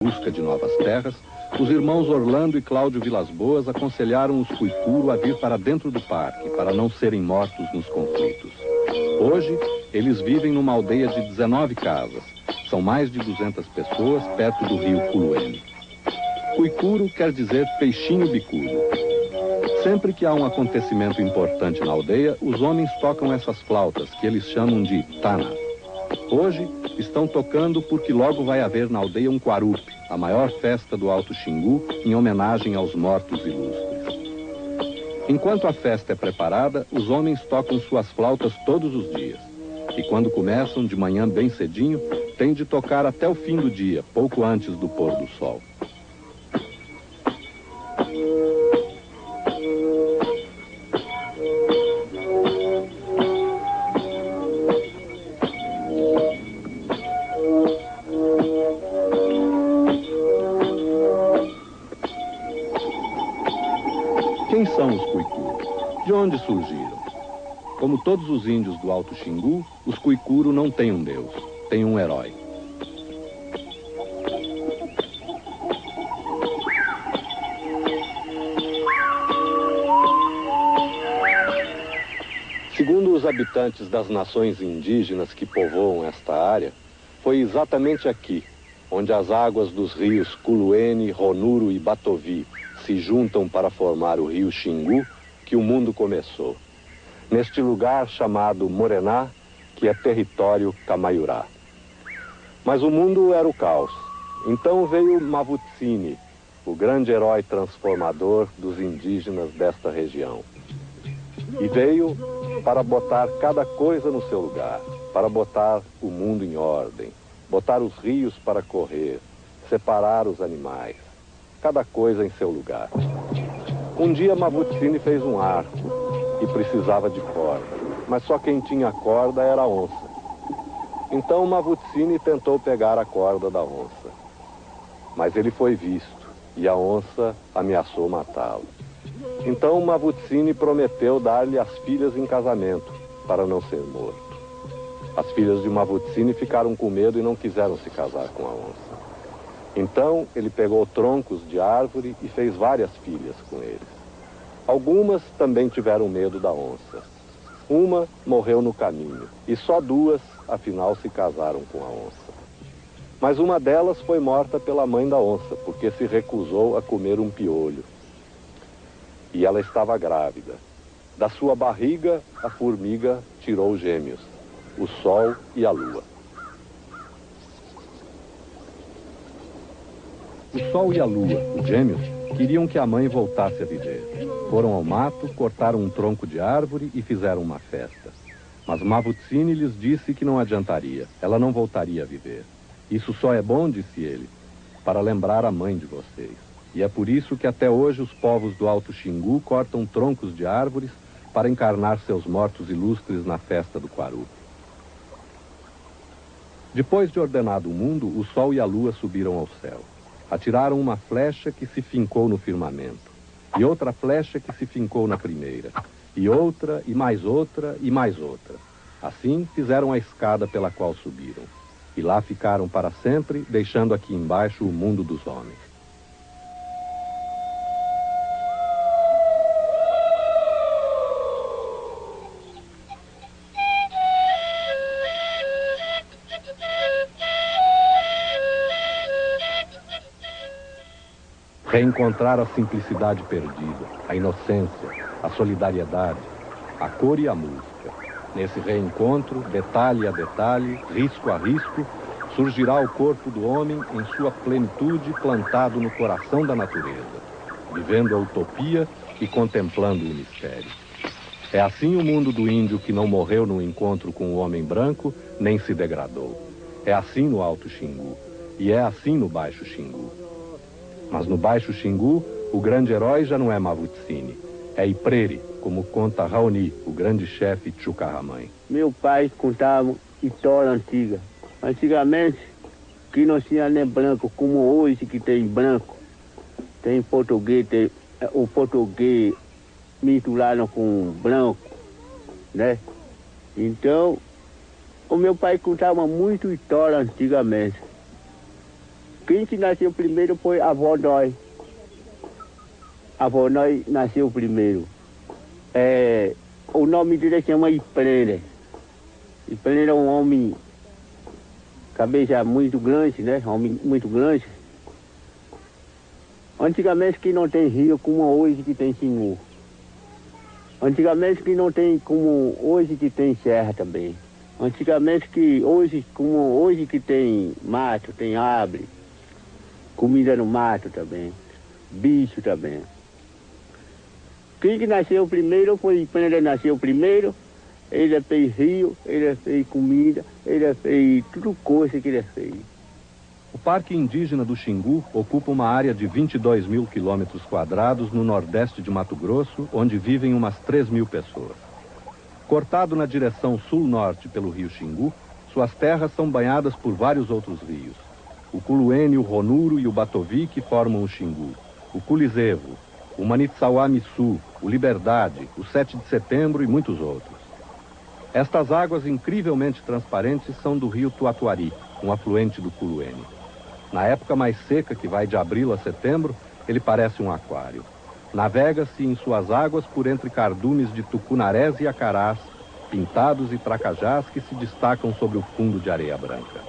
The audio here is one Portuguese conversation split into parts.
busca de novas terras, os irmãos Orlando e Cláudio Vilas Boas aconselharam os Cuicuro a vir para dentro do parque, para não serem mortos nos conflitos. Hoje, eles vivem numa aldeia de 19 casas. São mais de 200 pessoas perto do rio Culuene. Cuicuro quer dizer peixinho bicudo. Sempre que há um acontecimento importante na aldeia, os homens tocam essas flautas, que eles chamam de tana. Hoje, estão tocando porque logo vai haver na aldeia um Quarupi, a maior festa do Alto Xingu, em homenagem aos mortos ilustres. Enquanto a festa é preparada, os homens tocam suas flautas todos os dias. E quando começam, de manhã bem cedinho, têm de tocar até o fim do dia, pouco antes do pôr do sol. Quem são os Cuicuro? De onde surgiram? Como todos os índios do Alto Xingu, os Cuicuro não têm um deus, têm um herói. Segundo os habitantes das nações indígenas que povoam esta área, foi exatamente aqui, onde as águas dos rios Culuene, Ronuro e Batovi se juntam para formar o rio Xingu, que o mundo começou. Neste lugar chamado Morená, que é território Camaiurá. Mas o mundo era o caos. Então veio Mavutsini, o grande herói transformador dos indígenas desta região. E veio para botar cada coisa no seu lugar, para botar o mundo em ordem, botar os rios para correr, separar os animais, cada coisa em seu lugar. Um dia Mavutsini fez um arco e precisava de corda, mas só quem tinha corda era a onça. Então Mavutsini tentou pegar a corda da onça, mas ele foi visto e a onça ameaçou matá-lo. Então Mavutsini prometeu dar-lhe as filhas em casamento para não ser morto. As filhas de Mavutsini ficaram com medo e não quiseram se casar com a onça. Então ele pegou troncos de árvore e fez várias filhas com eles. Algumas também tiveram medo da onça. Uma morreu no caminho e só duas, afinal, se casaram com a onça. Mas uma delas foi morta pela mãe da onça, porque se recusou a comer um piolho. E ela estava grávida. Da sua barriga, a formiga tirou gêmeos, o sol e a lua. O sol e a lua, os gêmeos, queriam que a mãe voltasse a viver. Foram ao mato, cortaram um tronco de árvore e fizeram uma festa. Mas Mavutsini lhes disse que não adiantaria, ela não voltaria a viver. Isso só é bom, disse ele, para lembrar a mãe de vocês. E é por isso que até hoje os povos do Alto Xingu cortam troncos de árvores para encarnar seus mortos ilustres na festa do Quarupi. Depois de ordenado o mundo, o sol e a lua subiram ao céu. Atiraram uma flecha que se fincou no firmamento, e outra flecha que se fincou na primeira, e outra, e mais outra, e mais outra. Assim fizeram a escada pela qual subiram, e lá ficaram para sempre, deixando aqui embaixo o mundo dos homens. Reencontrar a simplicidade perdida, a inocência, a solidariedade, a cor e a música. Nesse reencontro, detalhe a detalhe, risco a risco, surgirá o corpo do homem em sua plenitude plantado no coração da natureza, vivendo a utopia e contemplando o mistério. É assim o mundo do índio que não morreu no encontro com o homem branco, nem se degradou. É assim no Alto Xingu, e é assim no Baixo Xingu. Mas no Baixo Xingu, o grande herói já não é Mavutsini, é Ipreri, como conta Raoni, o grande chefe Tchucarramãe. Meu pai contava história antiga. Antigamente, que não tinha nem branco, como hoje que tem branco. Tem português, tem o português misturado com branco, né? Então, o meu pai contava muito história antigamente. Quem que nasceu primeiro foi a avó nós. A avó nós nasceu primeiro. O nome dele chama Iprene. Iprene é um homem, cabeça muito grande, né? Homem muito grande. Antigamente que não tem rio como hoje que tem Xingu. Antigamente que não tem como hoje que tem serra também. Antigamente que hoje, como hoje que tem mato, tem árvore, comida no mato também, bicho também. Quem que nasceu primeiro foi quando ele nasceu primeiro, ele fez rio, ele fez comida, ele fez tudo coisa que ele fez. O Parque Indígena do Xingu ocupa uma área de 22 mil quilômetros quadrados no nordeste de Mato Grosso, onde vivem umas 3 mil pessoas. Cortado na direção sul-norte pelo rio Xingu, suas terras são banhadas por vários outros rios. O Culuene, o Ronuro e o Batovi, que formam o Xingu. O Culizevo, o Manitsauá-Missu, o Liberdade, o 7 de Setembro e muitos outros. Estas águas incrivelmente transparentes são do rio Tuatuari, um afluente do Culuene. Na época mais seca, que vai de abril a setembro, ele parece um aquário. Navega-se em suas águas por entre cardumes de tucunarés e acarás, pintados e tracajás que se destacam sobre o fundo de areia branca.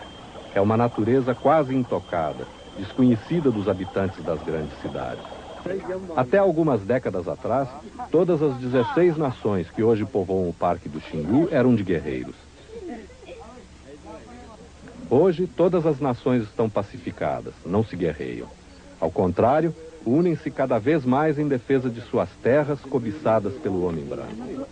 É uma natureza quase intocada, desconhecida dos habitantes das grandes cidades. Até algumas décadas atrás, todas as 16 nações que hoje povoam o Parque do Xingu eram de guerreiros. Hoje, todas as nações estão pacificadas, não se guerreiam. Ao contrário, unem-se cada vez mais em defesa de suas terras cobiçadas pelo homem branco.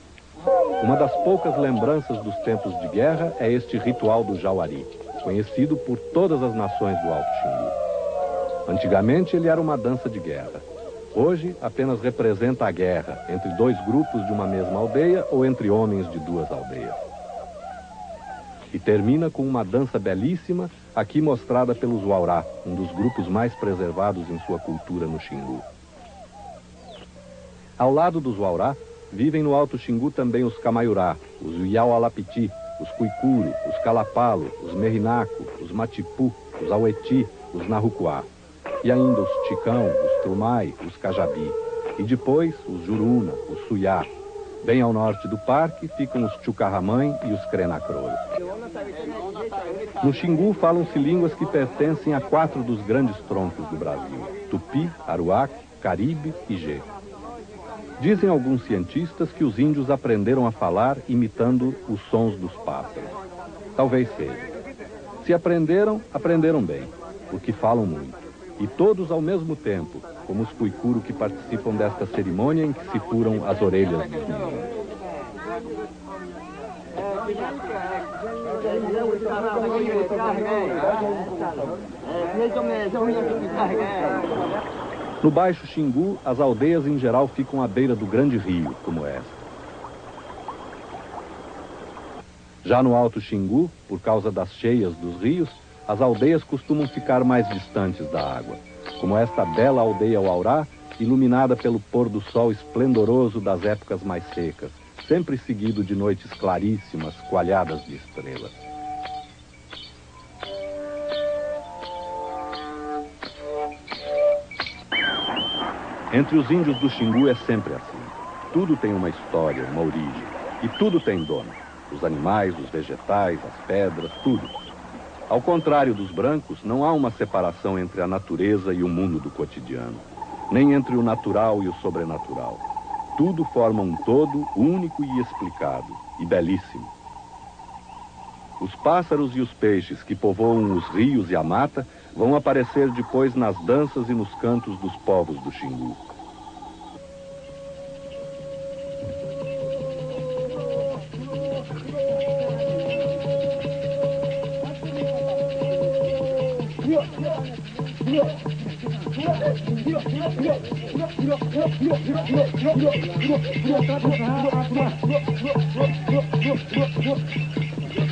Uma das poucas lembranças dos tempos de guerra é este ritual do Jauari, conhecido por todas as nações do Alto Xingu. Antigamente, ele era uma dança de guerra. Hoje, apenas representa a guerra entre dois grupos de uma mesma aldeia ou entre homens de duas aldeias. E termina com uma dança belíssima, aqui mostrada pelos Waurá, um dos grupos mais preservados em sua cultura no Xingu. Ao lado dos Waurá, vivem no Alto Xingu também os Camaiurá, os Uiaualapiti, os Cuicuro, os Calapalo, os Merinaco, os Matipu, os Aueti, os Narucuá. E ainda os Ticão, os Trumai, os Cajabi. E depois os Juruna, os Suyá. Bem ao norte do parque ficam os Chucarramãe e os Crenacrolo. No Xingu falam-se línguas que pertencem a 4 dos grandes troncos do Brasil: Tupi, Aruac, Caribe e Gê. Dizem alguns cientistas que os índios aprenderam a falar imitando os sons dos pássaros. Talvez seja. Se aprenderam, aprenderam bem, porque falam muito. E todos ao mesmo tempo, como os Cuicuro que participam desta cerimônia em que se furam as orelhas dos meninos. No Baixo Xingu, as aldeias em geral ficam à beira do grande rio, como esta. Já no Alto Xingu, por causa das cheias dos rios, as aldeias costumam ficar mais distantes da água, como esta bela aldeia Waurá, iluminada pelo pôr do sol esplendoroso das épocas mais secas, sempre seguido de noites claríssimas, coalhadas de estrelas. Entre os índios do Xingu é sempre assim. Tudo tem uma história, uma origem, e tudo tem dono. Os animais, os vegetais, as pedras, tudo. Ao contrário dos brancos, não há uma separação entre a natureza e o mundo do cotidiano, nem entre o natural e o sobrenatural. Tudo forma um todo único e explicado, e belíssimo. Os pássaros e os peixes que povoam os rios e a mata vão aparecer depois nas danças e nos cantos dos povos do Xingu.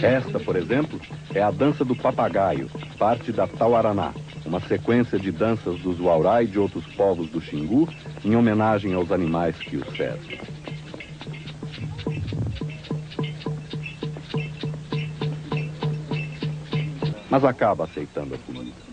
Esta, por exemplo, é a dança do papagaio, parte da Tauaraná, uma sequência de danças dos Waurá e de outros povos do Xingu, em homenagem aos animais que os cercam. Mas acaba aceitando a polícia.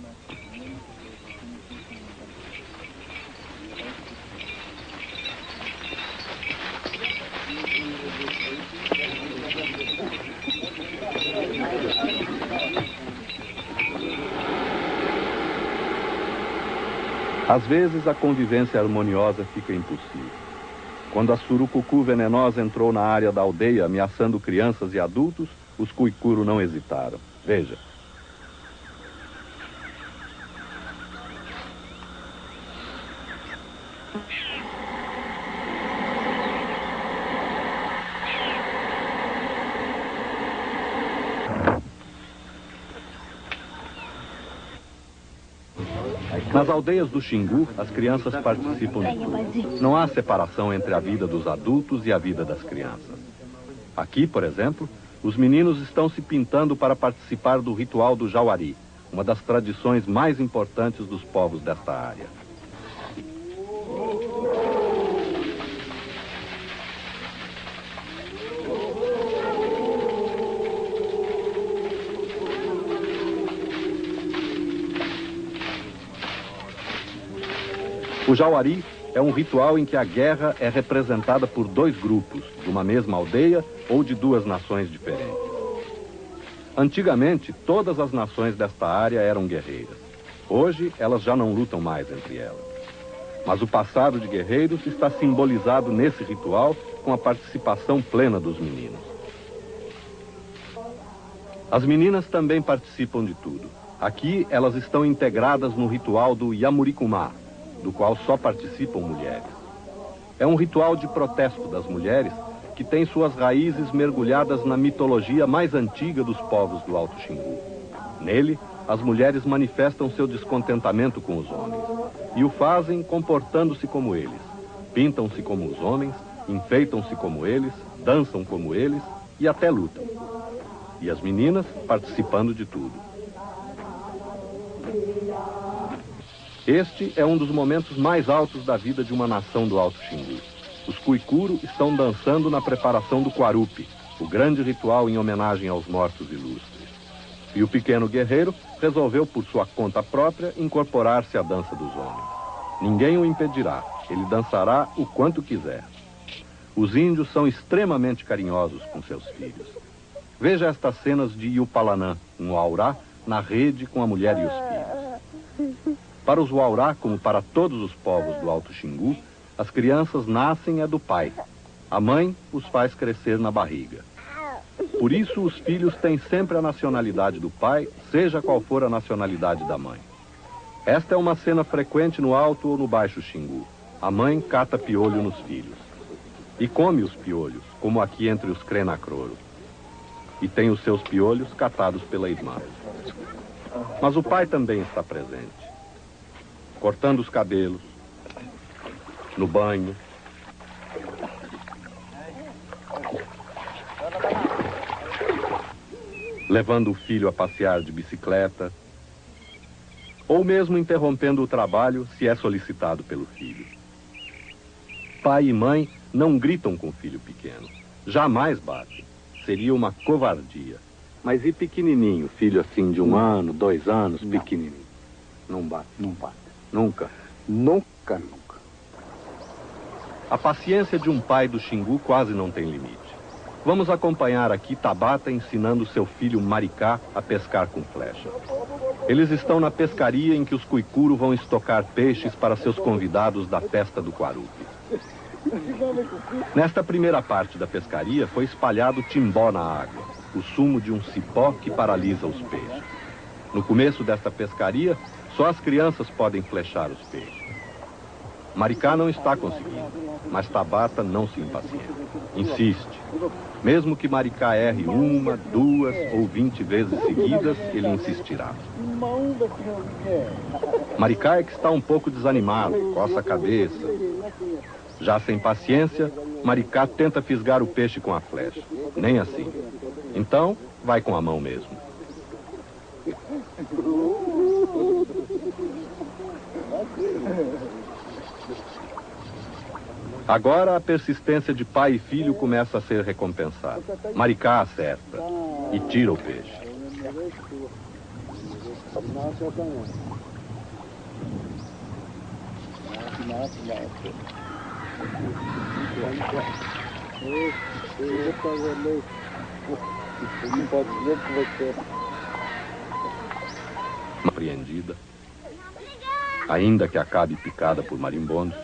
Às vezes, a convivência harmoniosa fica impossível. Quando a surucucu venenosa entrou na área da aldeia, ameaçando crianças e adultos, os Cuicuru não hesitaram. Veja. Nas aldeias do Xingu, as crianças participam de tudo. Não há separação entre a vida dos adultos e a vida das crianças. Aqui, por exemplo, os meninos estão se pintando para participar do ritual do Jauari, uma das tradições mais importantes dos povos desta área. O Jauari é um ritual em que a guerra é representada por dois grupos, de uma mesma aldeia ou de duas nações diferentes. Antigamente, todas as nações desta área eram guerreiras. Hoje, elas já não lutam mais entre elas. Mas o passado de guerreiros está simbolizado nesse ritual com a participação plena dos meninos. As meninas também participam de tudo. Aqui, elas estão integradas no ritual do Yamurikumá, do qual só participam mulheres. É um ritual de protesto das mulheres que tem suas raízes mergulhadas na mitologia mais antiga dos povos do Alto Xingu. Nele, as mulheres manifestam seu descontentamento com os homens e o fazem comportando-se como eles. Pintam-se como os homens, enfeitam-se como eles, dançam como eles e até lutam. E as meninas participando de tudo. Este é um dos momentos mais altos da vida de uma nação do Alto Xingu. Os Cuicuru estão dançando na preparação do Quarupi, o grande ritual em homenagem aos mortos ilustres. E o pequeno guerreiro resolveu, por sua conta própria, incorporar-se à dança dos homens. Ninguém o impedirá, ele dançará o quanto quiser. Os índios são extremamente carinhosos com seus filhos. Veja estas cenas de Yupalanã, um aurá, na rede com a mulher e os filhos. Para os Waurá, como para todos os povos do Alto Xingu, as crianças nascem do pai. A mãe os faz crescer na barriga. Por isso, os filhos têm sempre a nacionalidade do pai, seja qual for a nacionalidade da mãe. Esta é uma cena frequente no Alto ou no Baixo Xingu. A mãe cata piolho nos filhos. E come os piolhos, como aqui entre os Krenacroro. E tem os seus piolhos catados pela irmã. Mas o pai também está presente. Cortando os cabelos, no banho, levando o filho a passear de bicicleta, ou mesmo interrompendo o trabalho se é solicitado pelo filho. Pai e mãe não gritam com o filho pequeno, jamais batem, seria uma covardia. Mas e pequenininho, filho assim de 1 ano, 2 anos, não. Pequenininho? Não bate? Não bate. Nunca? Nunca, nunca. A paciência de um pai do Xingu quase não tem limite. Vamos acompanhar aqui Tabata ensinando seu filho Maricá a pescar com flecha. Eles estão na pescaria em que os Cuicuru vão estocar peixes para seus convidados da festa do Quarupi. Nesta primeira parte da pescaria foi espalhado timbó na água, o sumo de um cipó que paralisa os peixes. No começo desta pescaria, só as crianças podem flechar os peixes. Maricá não está conseguindo, mas Tabata não se impacienta. Insiste. Mesmo que Maricá erre 1, 2 ou 20 vezes seguidas, ele insistirá. Maricá é que está um pouco desanimado, coça a cabeça. Já sem paciência, Maricá tenta fisgar o peixe com a flecha. Nem assim. Então, vai com a mão mesmo. Agora a persistência de pai e filho começa a ser recompensada. Maricá acerta e tira o peixe. Apreendida. ainda que acabe picada por marimbondos.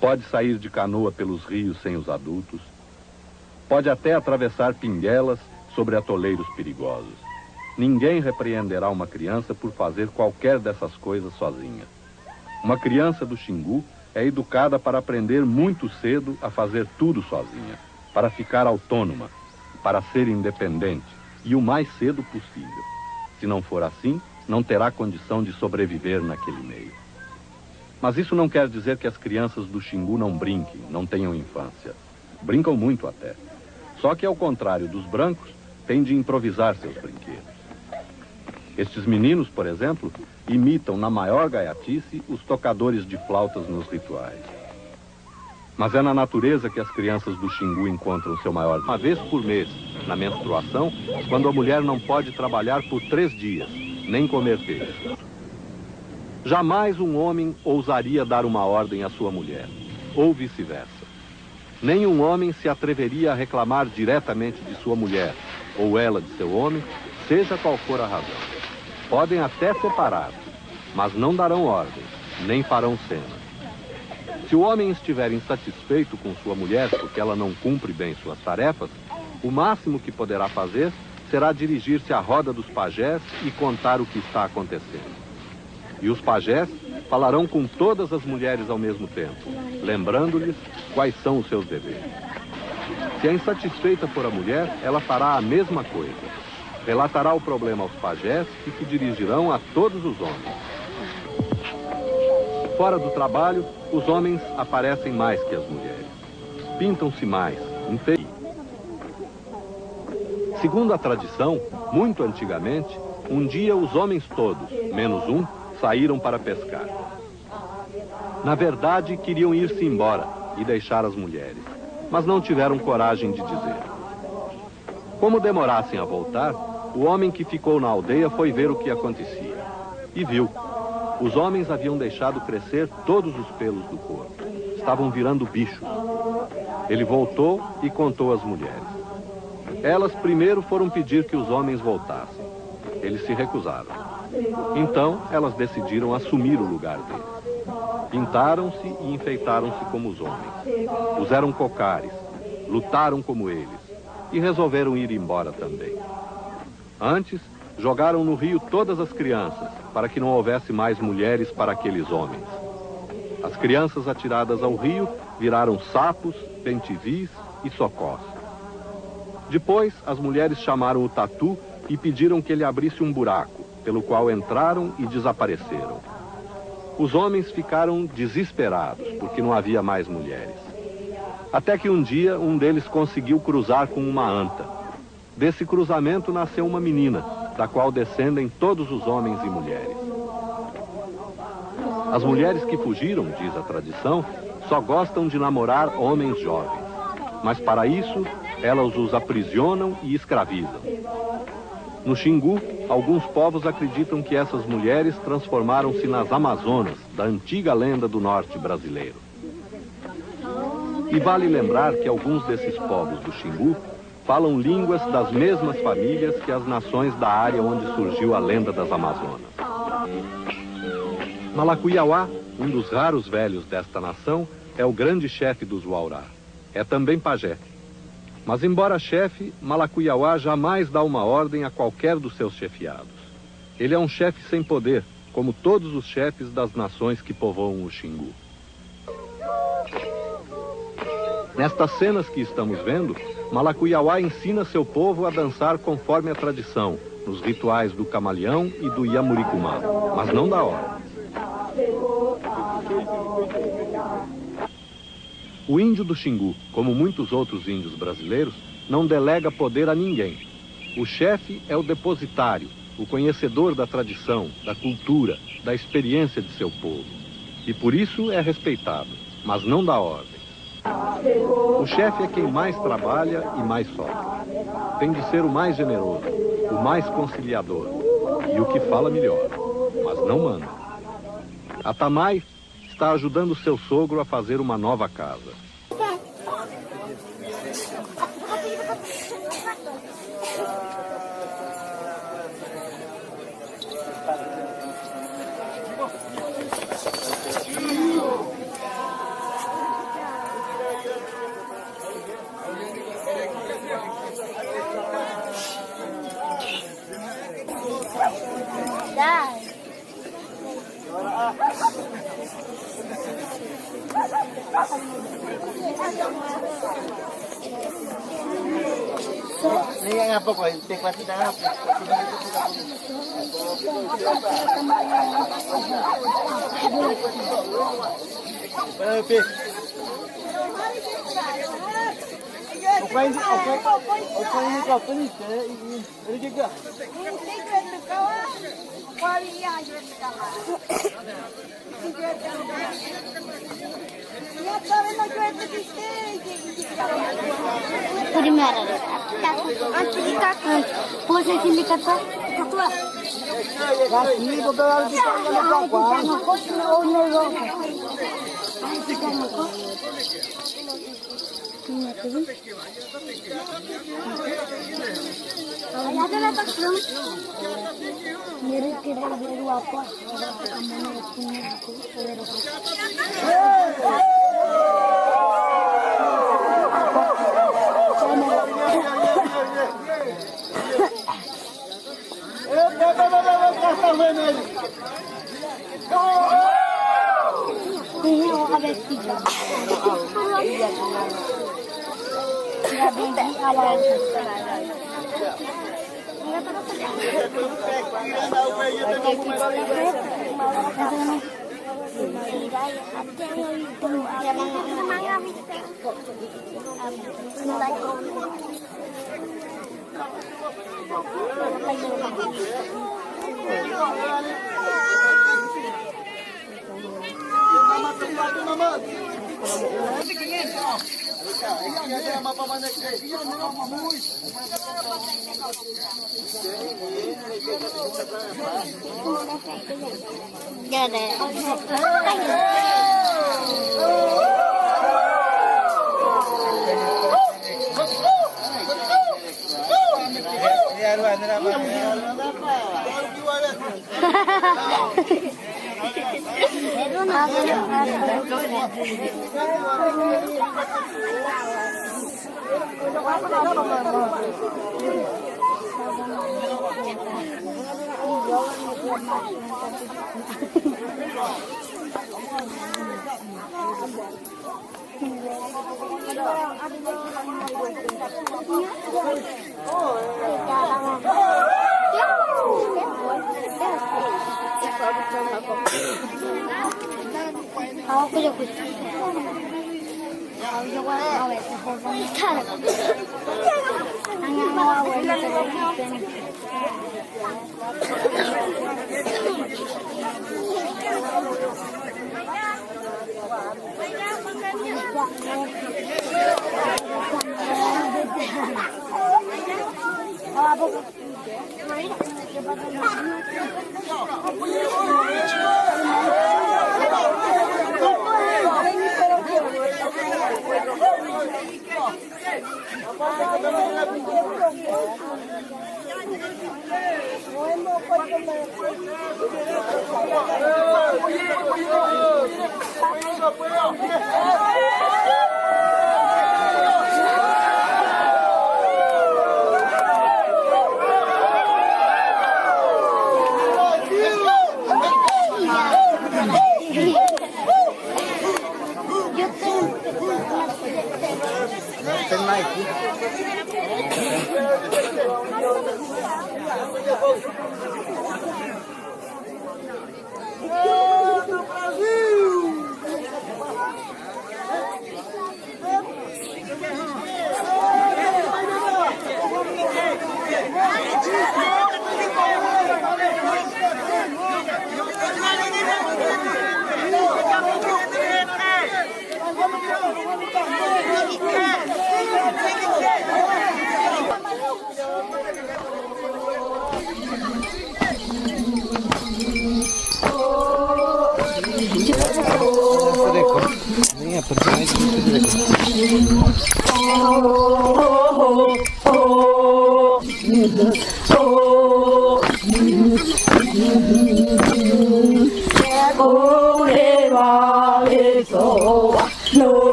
Pode sair de canoa pelos rios sem os adultos. Pode até atravessar pinguelas sobre atoleiros perigosos. Ninguém repreenderá uma criança por fazer qualquer dessas coisas sozinha. Uma criança do Xingu é educada para aprender muito cedo a fazer tudo sozinha, para ficar autônoma, para ser independente, e o mais cedo possível. Se não for assim, não terá condição de sobreviver naquele meio. Mas isso não quer dizer que as crianças do Xingu não brinquem, não tenham infância. Brincam muito até. Só que, ao contrário dos brancos, têm de improvisar seus brinquedos. Estes meninos, por exemplo, imitam na maior gaiatice os tocadores de flautas nos rituais. Mas é na natureza que as crianças do Xingu encontram seu maior... Uma vez por mês, na menstruação, quando a mulher não pode trabalhar por 3 dias, nem comer peixe. Jamais um homem ousaria dar uma ordem à sua mulher, ou vice-versa. Nenhum homem se atreveria a reclamar diretamente de sua mulher, ou ela de seu homem, seja qual for a razão. Podem até separar-se, mas não darão ordens, nem farão cena. Se o homem estiver insatisfeito com sua mulher porque ela não cumpre bem suas tarefas, o máximo que poderá fazer será dirigir-se à roda dos pajés e contar o que está acontecendo. E os pajés falarão com todas as mulheres ao mesmo tempo, lembrando-lhes quais são os seus deveres. Se é insatisfeita por a mulher, ela fará a mesma coisa. Relatará o problema aos pajés e se dirigirão a todos os homens. Fora do trabalho, os homens aparecem mais que as mulheres. Pintam-se mais, enfeitam. Segundo a tradição, muito antigamente, um dia os homens todos, menos um, saíram para pescar. Na verdade, queriam ir-se embora e deixar as mulheres, mas não tiveram coragem de dizer. Como demorassem a voltar, o homem que ficou na aldeia foi ver o que acontecia. E viu. Os homens haviam deixado crescer todos os pelos do corpo. Estavam virando bichos. Ele voltou e contou às mulheres. Elas primeiro foram pedir que os homens voltassem. Eles se recusaram. Então, elas decidiram assumir o lugar deles. Pintaram-se e enfeitaram-se como os homens. Puseram cocares, lutaram como eles e resolveram ir embora também. Antes, jogaram no rio todas as crianças, para que não houvesse mais mulheres para aqueles homens. As crianças atiradas ao rio viraram sapos, pentivis e socós. Depois, as mulheres chamaram o tatu e pediram que ele abrisse um buraco, pelo qual entraram e desapareceram. Os homens ficaram desesperados, porque não havia mais mulheres. Até que um dia, um deles conseguiu cruzar com uma anta. Desse cruzamento nasceu uma menina, da qual descendem todos os homens e mulheres. As mulheres que fugiram, diz a tradição, só gostam de namorar homens jovens. Mas para isso, elas os aprisionam e escravizam. No Xingu, alguns povos acreditam que essas mulheres transformaram-se nas Amazonas, da antiga lenda do norte brasileiro. E vale lembrar que alguns desses povos do Xingu falam línguas das mesmas famílias que as nações da área onde surgiu a lenda das Amazonas. Malacuiauá, um dos raros velhos desta nação, é o grande chefe dos Uaurá. É também pajé. Mas embora chefe, Malacuiauá jamais dá uma ordem a qualquer dos seus chefiados. Ele é um chefe sem poder, como todos os chefes das nações que povoam o Xingu. Nestas cenas que estamos vendo, Malacuiauá ensina seu povo a dançar conforme a tradição, nos rituais do camaleão e do Iamuricumá, mas não dá ordem. O índio do Xingu, como muitos outros índios brasileiros, não delega poder a ninguém. O chefe é o depositário, o conhecedor da tradição, da cultura, da experiência de seu povo. E por isso é respeitado, mas não dá ordem. O chefe é quem mais trabalha e mais sofre. Tem de ser o mais generoso, o mais conciliador e o que fala melhor, mas não manda. A Tamai está ajudando seu sogro a fazer uma nova casa. Ini yang apa kok? Teklat kita apa? Oke. Apa ini apa ni? Ini juga. Primeira. Antes de cá, pôs aqui de cá, catua. Aqui do lado de cá, não pode. Não pode não não. Ai, fica no co. Não é tudo. Olha a dela tá pronto. मेरे के लिए वापस हमने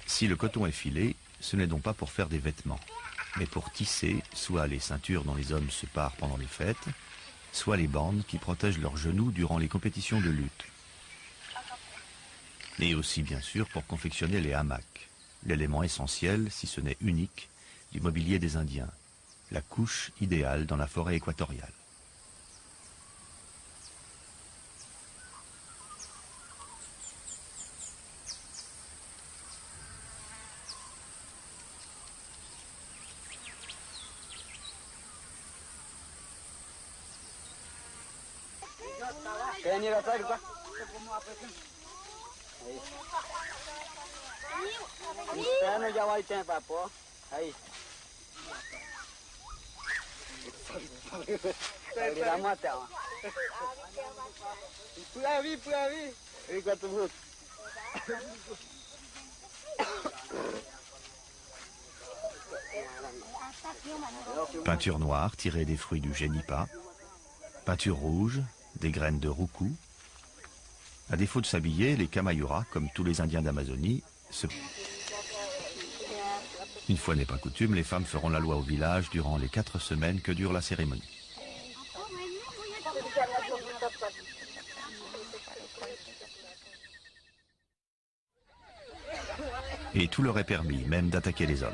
Si le coton est filé, ce n'est donc pas pour faire des vêtements, mais pour tisser soit les ceintures dont les hommes se parent pendant les fêtes, soit les bandes qui protègent leurs genoux durant les compétitions de lutte. Et aussi bien sûr pour confectionner les hamacs, l'élément essentiel, si ce n'est unique, du mobilier des Indiens, la couche idéale dans la forêt équatoriale. Peinture noire tirée des fruits du génipa, peinture rouge, des graines de roucou. À défaut de s'habiller, les Kamayuras, comme tous les Indiens d'Amazonie, Une fois n'est pas coutume, les femmes feront la loi au village durant les 4 semaines que dure la cérémonie. Et tout leur est permis, même d'attaquer les hommes.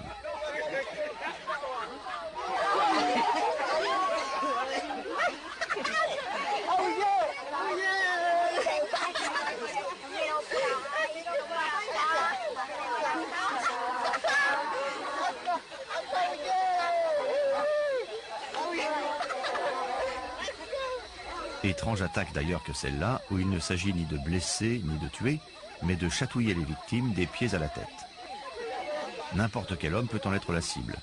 Étrange attaque d'ailleurs que celle-là, où il ne s'agit ni de blesser ni de tuer, mais de chatouiller les victimes des pieds à la tête. N'importe quel homme peut en être la cible.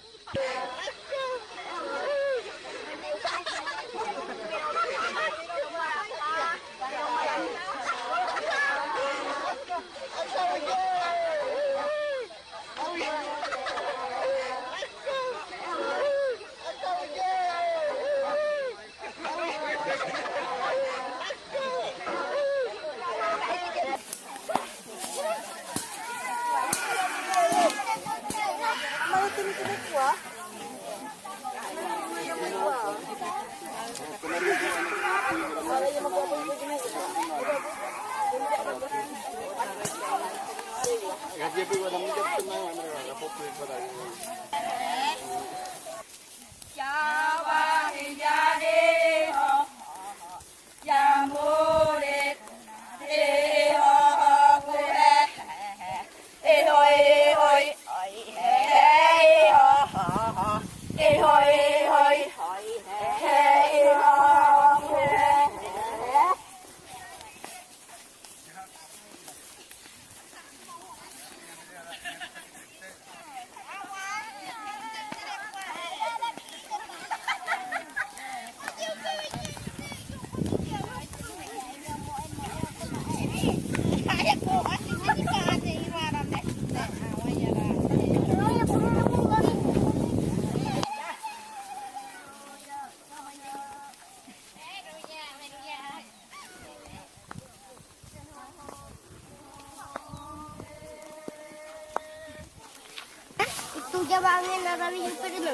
Ya van en la radio, pero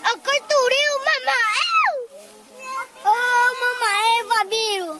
aku turiu mama. Oh mama Babiru.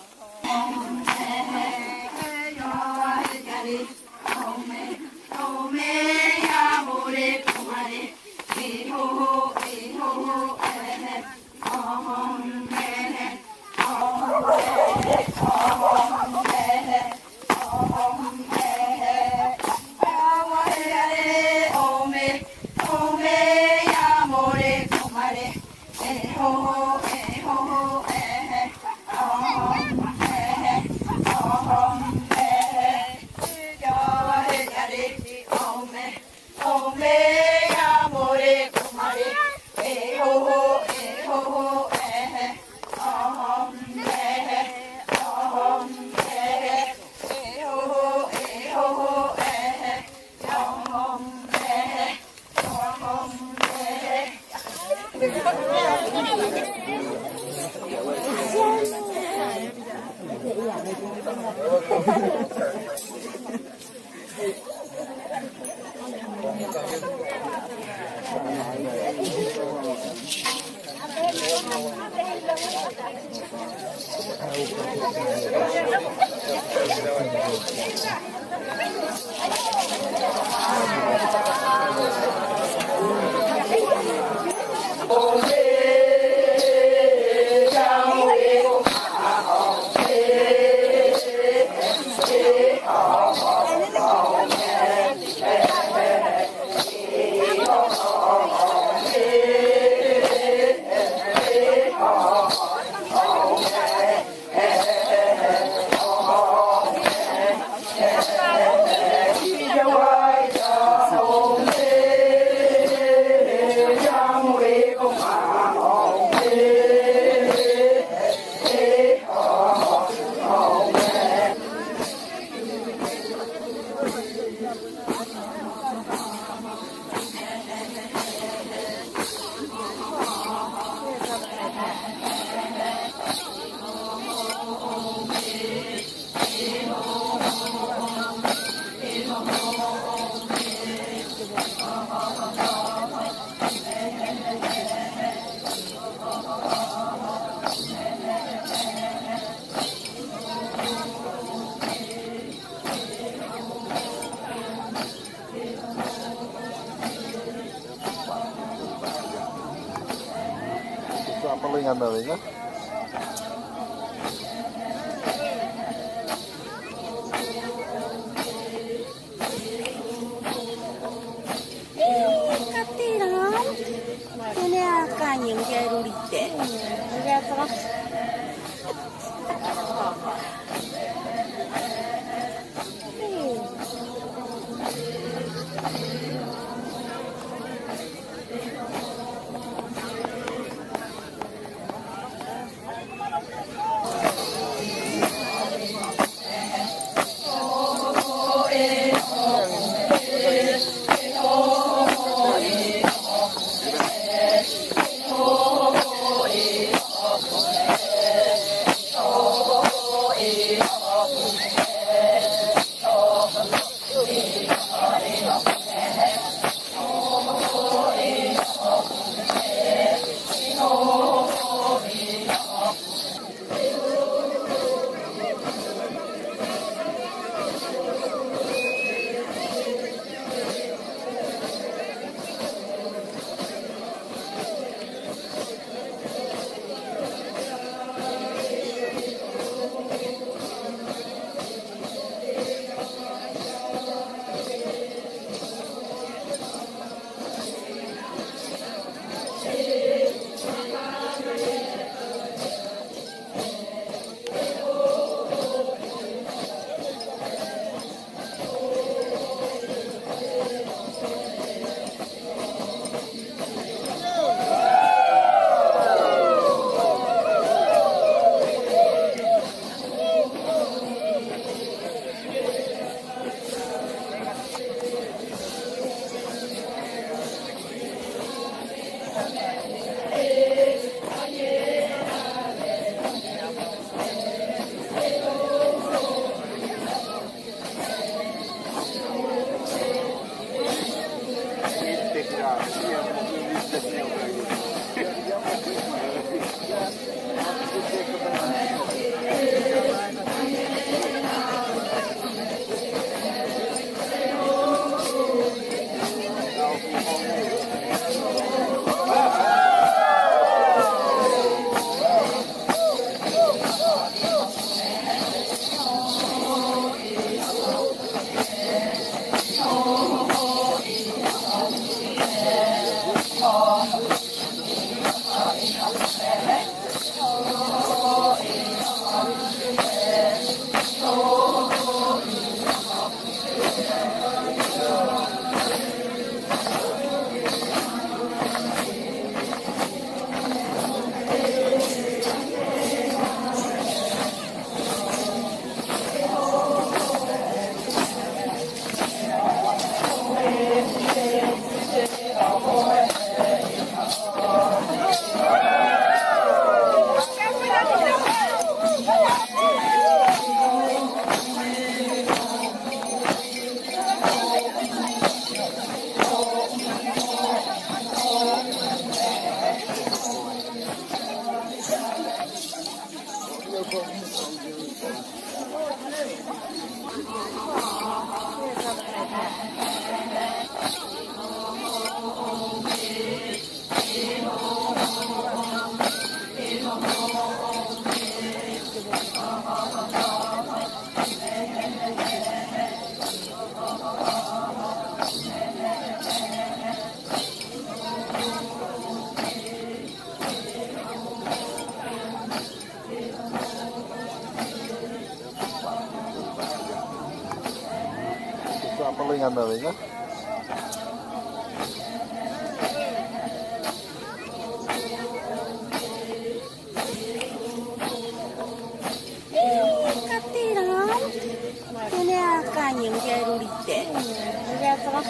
Palingan dari kan? Ini akan yang jauh di Susah palingan dari kan? Katirang. Ini akan yang dia rulite. Dia terus.